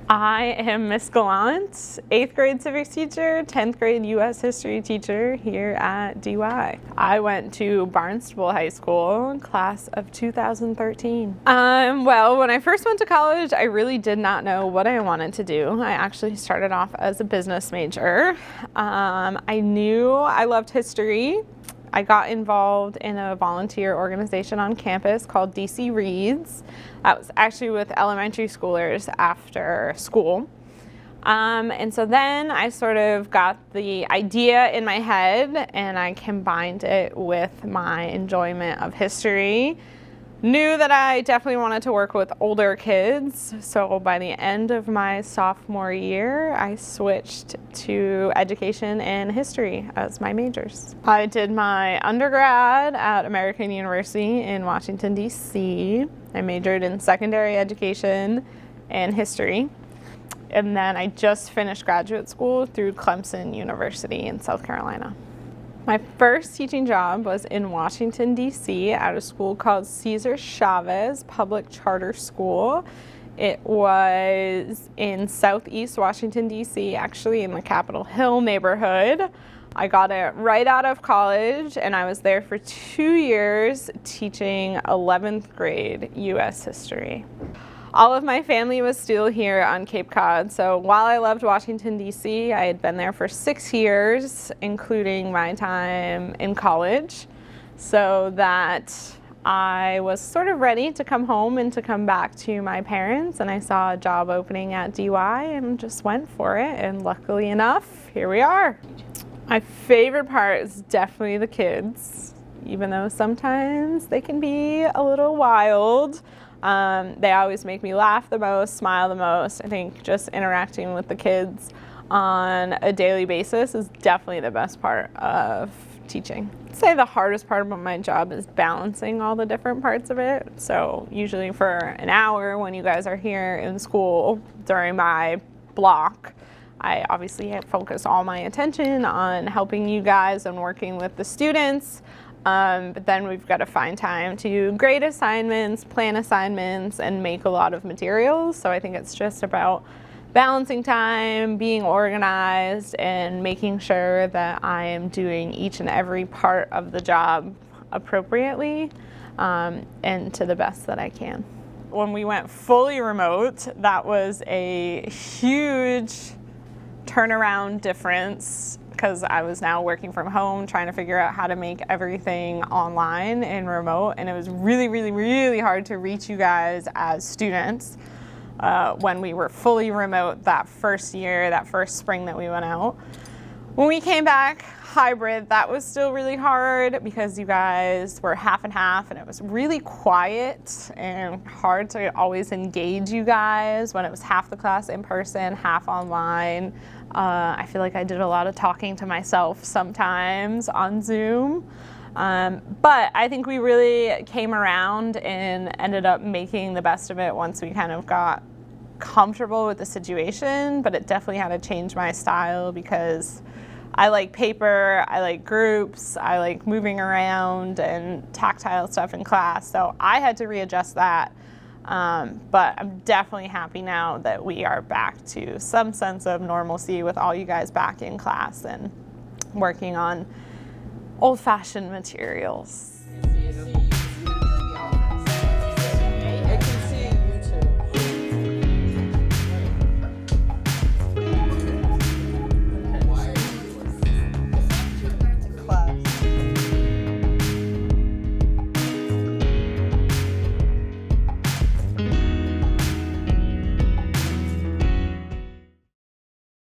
I am Miss Gallant, 8th grade civics teacher, 10th grade U.S. history teacher here at DY. I went to Barnstable High School, class of 2013. Well, when I first went to college, I really did not know what I wanted to do. I actually started off as a business major. I knew I loved history. I got involved in a volunteer organization on campus called DC Reads. That was actually with elementary schoolers after school. And so then I sort of got the idea in my head and I combined it with my enjoyment of history. Knew that I definitely wanted to work with older kids, so by the end of my sophomore year, I switched to education and history as my majors. I did my undergrad at American University in Washington, D.C. I majored in secondary education and history, and then I just finished graduate school through Clemson University in South Carolina. My first teaching job was in Washington, D.C. at a school called Cesar Chavez Public Charter School. It was in Southeast Washington, D.C., actually in the Capitol Hill neighborhood. I got it right out of college, and I was there for 2 years teaching 11th grade U.S. history. All of my family was still here on Cape Cod, so while I loved Washington, D.C., I had been there for 6 years, including my time in college, so that I was sort of ready to come home and to come back to my parents, and I saw a job opening at DY and just went for it, and luckily enough, here we are. My favorite part is definitely the kids, even though sometimes they can be a little wild. They always make me laugh the most, smile the most. I think just interacting with the kids on a daily basis is definitely the best part of teaching. I'd say the hardest part of my job is balancing all the different parts of it. So usually for an hour when you guys are here in school during my block, I obviously focus all my attention on helping you guys and working with the students. But then we've got to find time to grade assignments, plan assignments, and make a lot of materials. So I think it's just about balancing time, being organized, and making sure that I am doing each and every part of the job appropriately and to the best that I can. When we went fully remote, that was a huge turnaround difference, because I was now working from home, trying to figure out how to make everything online and remote, and it was really, really, really hard to reach you guys as students when we were fully remote that first year, that first spring that we went out. When we came back hybrid, that was still really hard because you guys were half and half, and it was really quiet and hard to always engage you guys when it was half the class in person, half online. I feel like I did a lot of talking to myself sometimes on Zoom. But I think we really came around and ended up making the best of it once we kind of got comfortable with the situation. But it definitely had to change my style because I like paper, I like groups, I like moving around and tactile stuff in class. So I had to readjust that. But I'm definitely happy now that we are back to some sense of normalcy with all you guys back in class and working on old-fashioned materials.